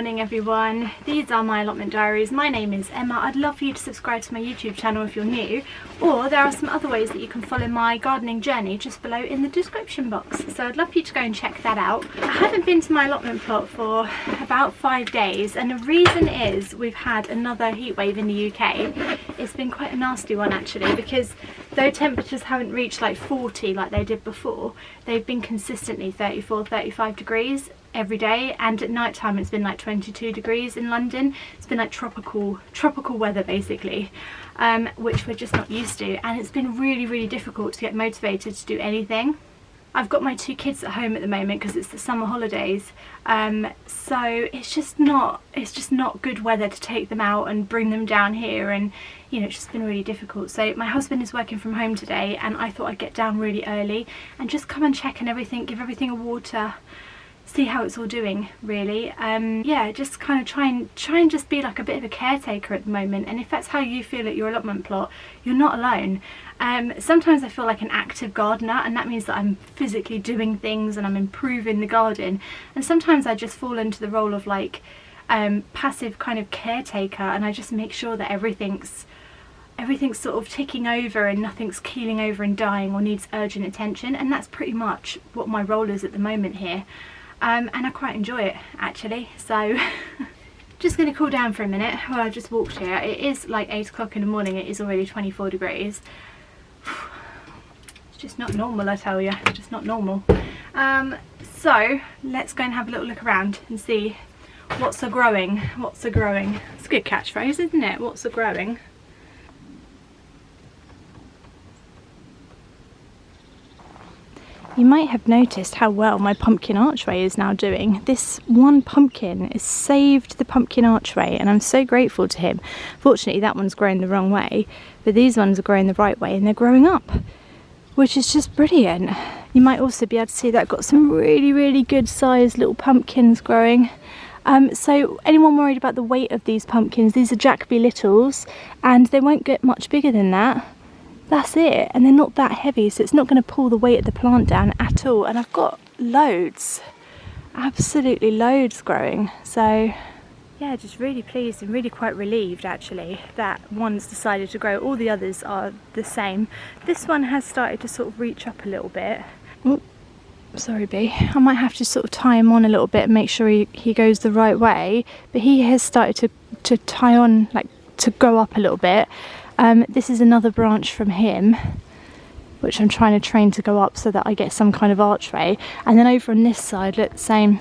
morning everyone, these are my allotment diaries. My name is Emma. I'd love for you to subscribe to my YouTube channel if you're new, or there are some other ways that you can follow my gardening journey just below in the description box, so I'd love for you to go and check that out. I haven't been to my allotment plot for about 5 days, and the reason is we've had another heat wave in the UK. It's been quite a nasty one actually, because though temperatures haven't reached like 40 like they did before, they've been consistently 34-35 degrees every day, and at night time it's been like 22 degrees in London. It's been like tropical weather basically, which we're just not used to, and it's been really difficult to get motivated to do anything. I've got my 2 kids at home at the moment because it's the summer holidays, so it's just not good weather to take them out and bring them down here, and you know, it's just been really difficult. So my husband is working from home today, and I thought I'd get down really early and just come and check and everything, give everything a water, see how it's all doing really. Yeah, just kind of try and just be like a bit of a caretaker at the moment, and if that's how you feel at your allotment plot, you're not alone. Sometimes I feel like an active gardener, and that means that I'm physically doing things and I'm improving the garden, and sometimes I just fall into the role of like passive kind of caretaker, and I just make sure that everything's sort of ticking over and nothing's keeling over and dying or needs urgent attention, and that's pretty much what my role is at the moment here. And I quite enjoy it actually, so just going to cool down for a minute while I just walked here. It is like 8 o'clock in the morning, it is already 24 degrees. It's just not normal, I tell you, it's just not normal. So let's go and have a little look around and see what's a growing. It's a good catchphrase, isn't it? What's a growing? You might have noticed how well my pumpkin archway is now doing. This one pumpkin has saved the pumpkin archway, and I'm so grateful to him. Fortunately that one's growing the wrong way, but these ones are growing the right way and they're growing up, which is just brilliant. You might also be able to see that I've got some really good sized little pumpkins growing. So anyone worried about the weight of these pumpkins, these are Jacoby Littles, and they won't get much bigger than that. That's it, and they're not that heavy, so it's not going to pull the weight of the plant down at all. And I've got loads, absolutely loads growing, so yeah, just really pleased and really quite relieved actually that one's decided to grow. All the others are the same. This one has started to sort of reach up a little bit. Oh, sorry B, I might have to sort of tie him on a little bit and make sure he goes the right way, but he has started to tie on, like to go up a little bit. This is another branch from him, which I'm trying to train to go up so that I get some kind of archway. And then over on this side, look, the same,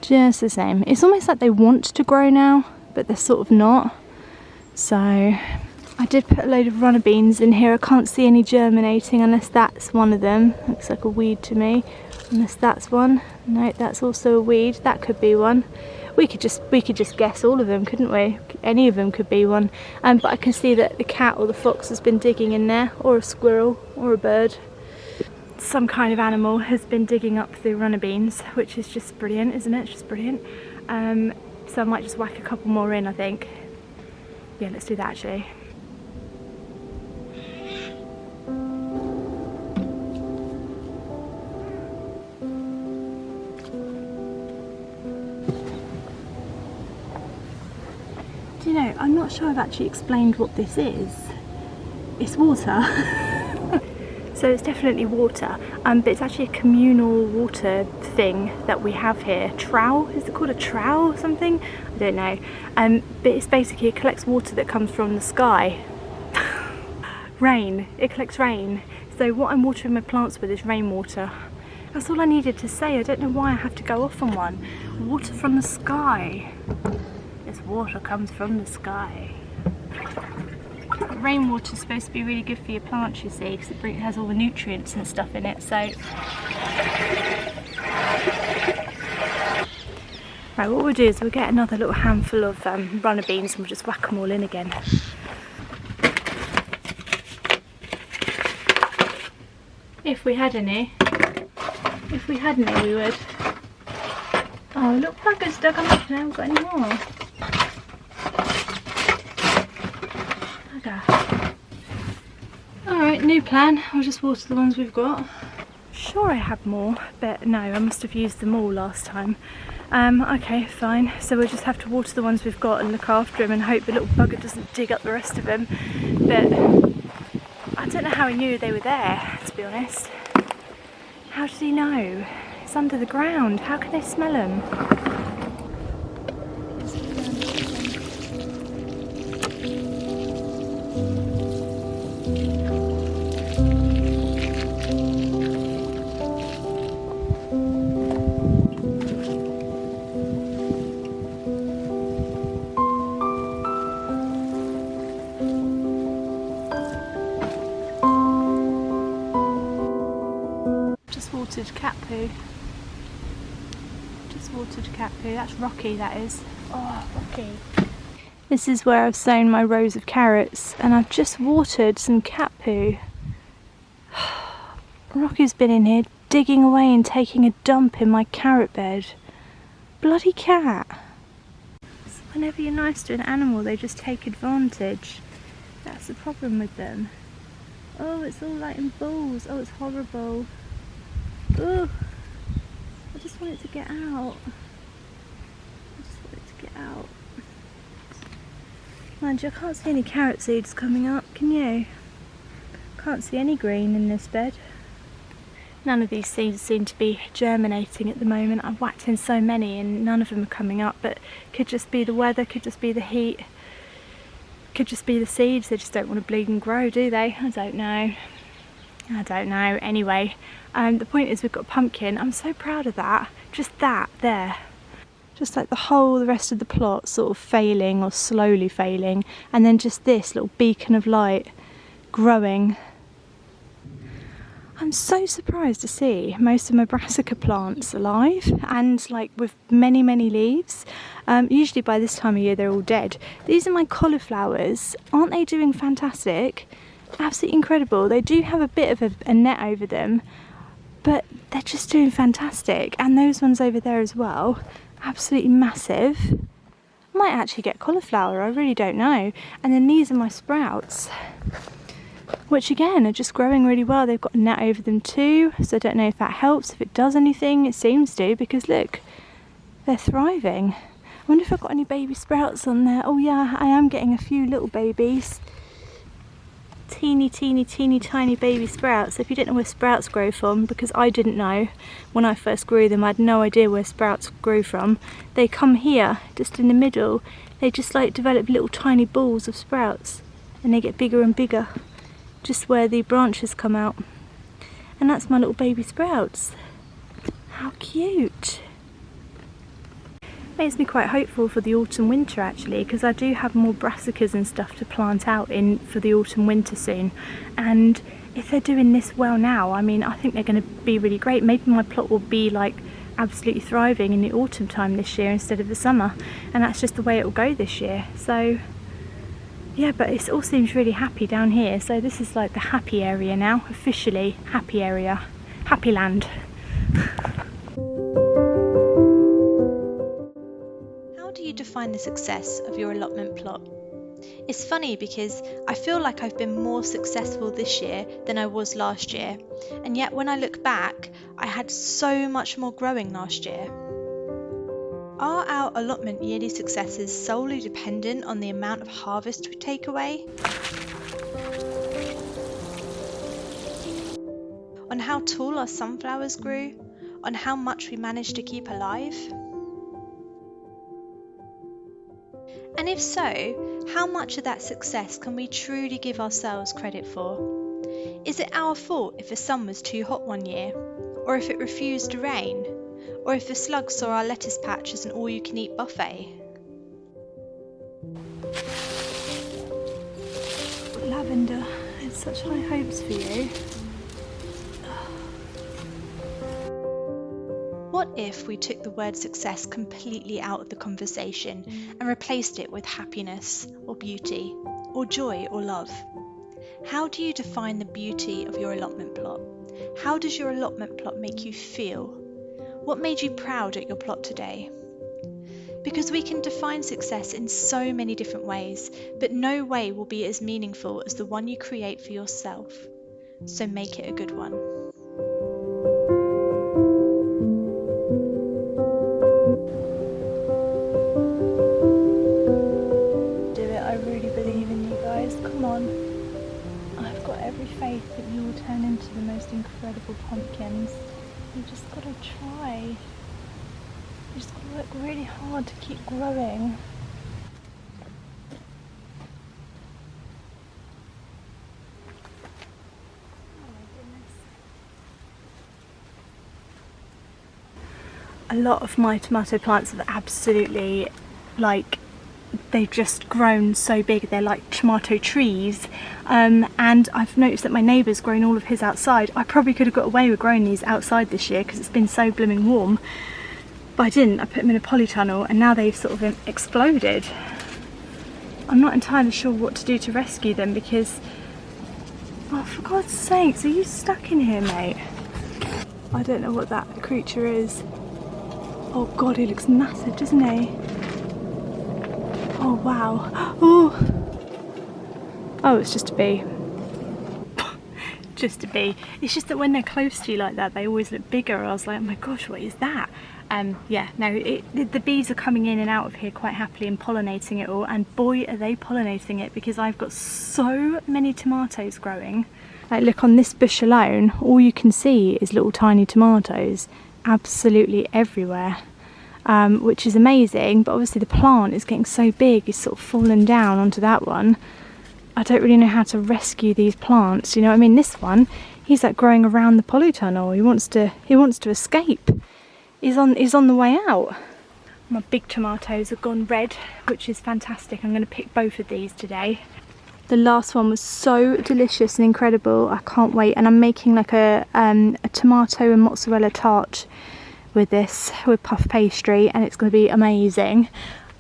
just the same. It's almost like they want to grow now, but they're sort of not. So I did put a load of runner beans in here. I can't see any germinating unless that's one of them. Looks like a weed to me. Unless that's one. No, that's also a weed. That could be one. We could just guess all of them, couldn't we? Any of them could be one. But I can see that the cat or the fox has been digging in there, or a squirrel, or a bird. Some kind of animal has been digging up the runner beans, which is just brilliant, isn't it? It's just brilliant. So I might just whack a couple more in, I think. Yeah, let's do that actually. You know, I'm not sure I've actually explained what this is. It's water. So it's definitely water, but it's actually a communal water thing that we have here. Trough, is it called a trough or something? I don't know. But it's basically, it collects water that comes from the sky. Rain, it collects rain. So what I'm watering my plants with is rainwater. That's all I needed to say. I don't know why I have to go off on one. Water from the sky. This water comes from the sky. Rainwater is supposed to be really good for your plants, you see, because it has all the nutrients and stuff in it. So, right, what we'll do is we'll get another little handful of runner beans and we'll just whack them all in again. If we had any. If we had any, we would. Oh, look, buggers dug them up and I haven't got any more. Alright, new plan. I'll just water the ones we've got. Sure I had more, but no, I must have used them all last time. Okay, fine. So we'll just have to water the ones we've got and look after them and hope the little bugger doesn't dig up the rest of them. But I don't know how he knew they were there, to be honest. How did he know? It's under the ground. How can they smell them? Watered cat poo. Just watered cat poo. That's Rocky, that is. Oh, Rocky. This is where I've sown my rows of carrots and I've just watered some cat poo. Rocky's been in here digging away and taking a dump in my carrot bed. Bloody cat. So whenever you're nice to an animal, they just take advantage. That's the problem with them. Oh, it's all like in balls. Oh, it's horrible. Oh, I just want it to get out. I just want it to get out. Mind you, I can't see any carrot seeds coming up, can you? Can't see any green in this bed. None of these seeds seem to be germinating at the moment. I've whacked in so many and none of them are coming up, but could just be the weather, could just be the heat, could just be the seeds. They just don't want to bleed and grow, do they? I don't know. I don't know. Anyway, the point is we've got pumpkin. I'm so proud of that. Just that there. Just like the rest of the plot sort of failing or slowly failing, and then just this little beacon of light growing. I'm so surprised to see most of my brassica plants alive and like with many leaves. Usually by this time of year they're all dead. These are my cauliflowers. Aren't they doing fantastic? Absolutely incredible. They do have a bit of a net over them, but they're just doing fantastic. And those ones over there as well, absolutely massive. I might actually get cauliflower, I really don't know. And then these are my sprouts, which again are just growing really well. They've got a net over them too, so I don't know if that helps, if it does anything. It seems to, because look, they're thriving. I wonder if I've got any baby sprouts on there. Oh yeah, I am getting a few little babies. Teeny tiny baby sprouts. If you don't know where sprouts grow from, because I didn't know when I first grew them, I had no idea where sprouts grew from. They come here, just in the middle. They just like develop little tiny balls of sprouts and they get bigger and bigger just where the branches come out. And that's my little baby sprouts. How cute. Makes me quite hopeful for the autumn winter actually, because I do have more brassicas and stuff to plant out in for the autumn winter soon, and if they're doing this well now, I mean, I think they're going to be really great. Maybe my plot will be like absolutely thriving in the autumn time this year instead of the summer, and that's just the way it will go this year. So yeah, but it all seems really happy down here. So this is like the happy area now, officially happy area, happy land. You define the success of your allotment plot? It's funny because I feel like I've been more successful this year than I was last year, and yet when I look back, I had so much more growing last year. Are our allotment yearly successes solely dependent on the amount of harvest we take away? On how tall our sunflowers grew? On how much we managed to keep alive? And if so, how much of that success can we truly give ourselves credit for? Is it our fault if the sun was too hot one year? Or if it refused to rain? Or if the slugs saw our lettuce patch as an all-you-can-eat buffet? Lavender, it's such high hopes for you. What if we took the word success completely out of the conversation and replaced it with happiness, or beauty, or joy, or love? How do you define the beauty of your allotment plot? How does your allotment plot make you feel? What made you proud at your plot today? Because we can define success in so many different ways, but no way will be as meaningful as the one you create for yourself. So make it a good one. I've got every faith that you will turn into the most incredible pumpkins. You just got to try. You just got to work really hard to keep growing. A lot of my tomato plants have absolutely, like, they've just grown so big. They're like tomato trees, and I've noticed that my neighbour's grown all of his outside. I probably could have got away with growing these outside this year because it's been so blooming warm, but I didn't. I put them in a polytunnel and now they've sort of exploded. I'm not entirely sure what to do to rescue them because, oh, for God's sakes, are you stuck in here, mate? I don't know what that creature is. Oh God, he looks massive, doesn't he? Oh wow. Oh, it's just a bee. Just a bee. It's just that when they're close to you like that, they always look bigger. I was like, oh my gosh, what is that? Yeah, no, the bees are coming in and out of here quite happily and pollinating it all, and boy are they pollinating it, because I've got so many tomatoes growing. Like, look, on this bush alone, all you can see is little tiny tomatoes absolutely everywhere, which is amazing. But obviously the plant is getting so big, it's sort of fallen down onto that one. I don't really know how to rescue these plants, you know what I mean? This one, he's like growing around the polytunnel. He wants to escape. He's on the way out. My big tomatoes have gone red, which is fantastic. I'm going to pick both of these today. The last one was so delicious and incredible. I can't wait. And I'm making like a tomato and mozzarella tart with this, with puff pastry, and it's going to be amazing.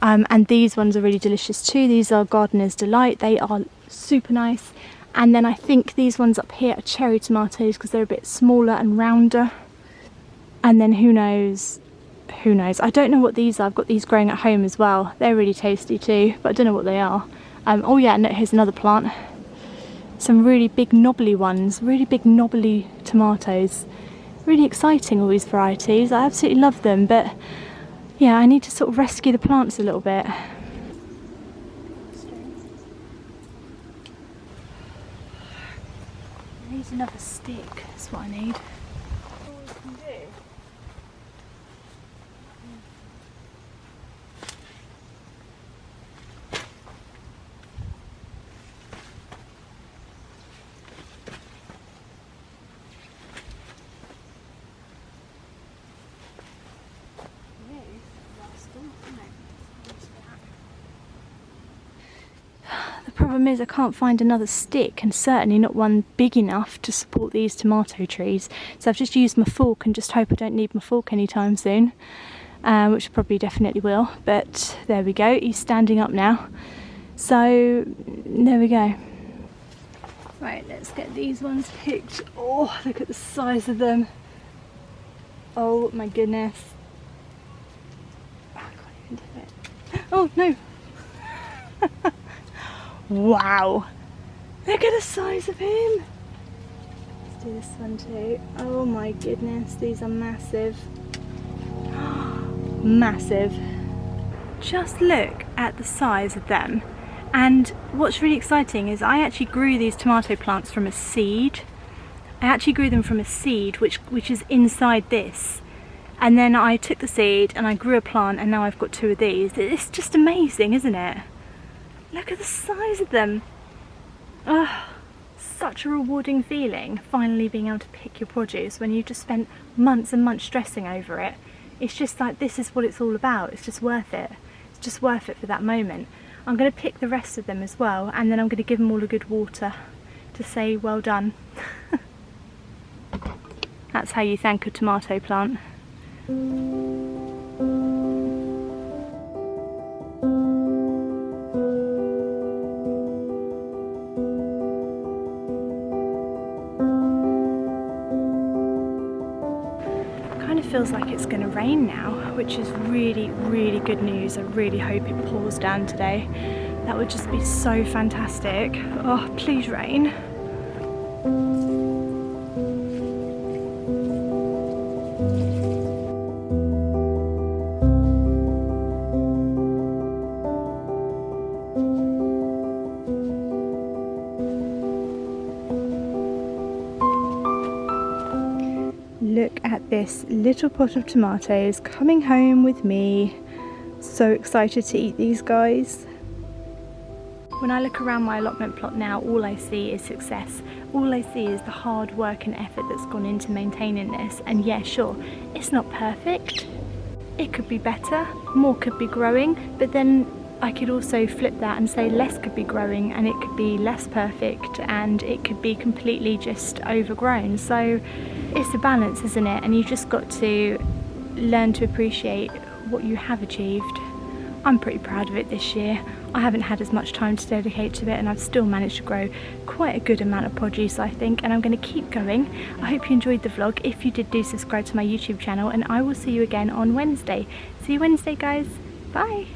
And these ones are really delicious too. These are Gardener's Delight. They are super nice. And then I think these ones up here are cherry tomatoes because they're a bit smaller and rounder. And then who knows? Who knows? I don't know what these are. I've got these growing at home as well. They're really tasty too, but I don't know what they are. Oh yeah, and here's another plant. Some really big knobbly ones, really big knobbly tomatoes. Really exciting, all these varieties. I absolutely love them, but yeah, I need to sort of rescue the plants a little bit. I need another stick, that's what I need. The problem is I can't find another stick, and certainly not one big enough to support these tomato trees. So I've just used my fork and just hope I don't need my fork anytime soon, which I probably definitely will. But there we go, he's standing up now. So there we go. Right, let's get these ones picked. Oh, look at the size of them. Oh my goodness. Oh, I can't even do it. Oh no. Wow, look at the size of him. Let's do this one too. Oh my goodness, these are massive. Massive. Just look at the size of them. And what's really exciting is I actually grew these tomato plants from a seed. I actually grew them from a seed which is inside this. And then I took the seed and I grew a plant, and now I've got two of these. It's just amazing, isn't it? Look at the size of them. Oh, such a rewarding feeling, finally being able to pick your produce when you've just spent months and months stressing over it. It's just like, this is what it's all about. It's just worth it. It's just worth it for that moment. I'm going to pick the rest of them as well, and then I'm going to give them all a good water to say well done. That's how you thank a tomato plant. Feels like it's going to rain now, which is really, really good news. I really hope it pours down today. That would just be so fantastic. Oh, please rain. this little pot of tomatoes coming home with me. So excited to eat these guys. When I look around my allotment plot now, all I see is success. All I see is the hard work and effort that's gone into maintaining this. And yeah, sure, it's not perfect. It could be better, more could be growing, but then I could also flip that and say less could be growing, and it could be less perfect, and it could be completely just overgrown. So it's a balance, isn't it? And you've just got to learn to appreciate what you have achieved. I'm pretty proud of it this year. I haven't had as much time to dedicate to it, and I've still managed to grow quite a good amount of produce, I think, and I'm going to keep going. I hope you enjoyed the vlog. If you did, do subscribe to my YouTube channel, and I will see you again on Wednesday. See you Wednesday, guys. Bye.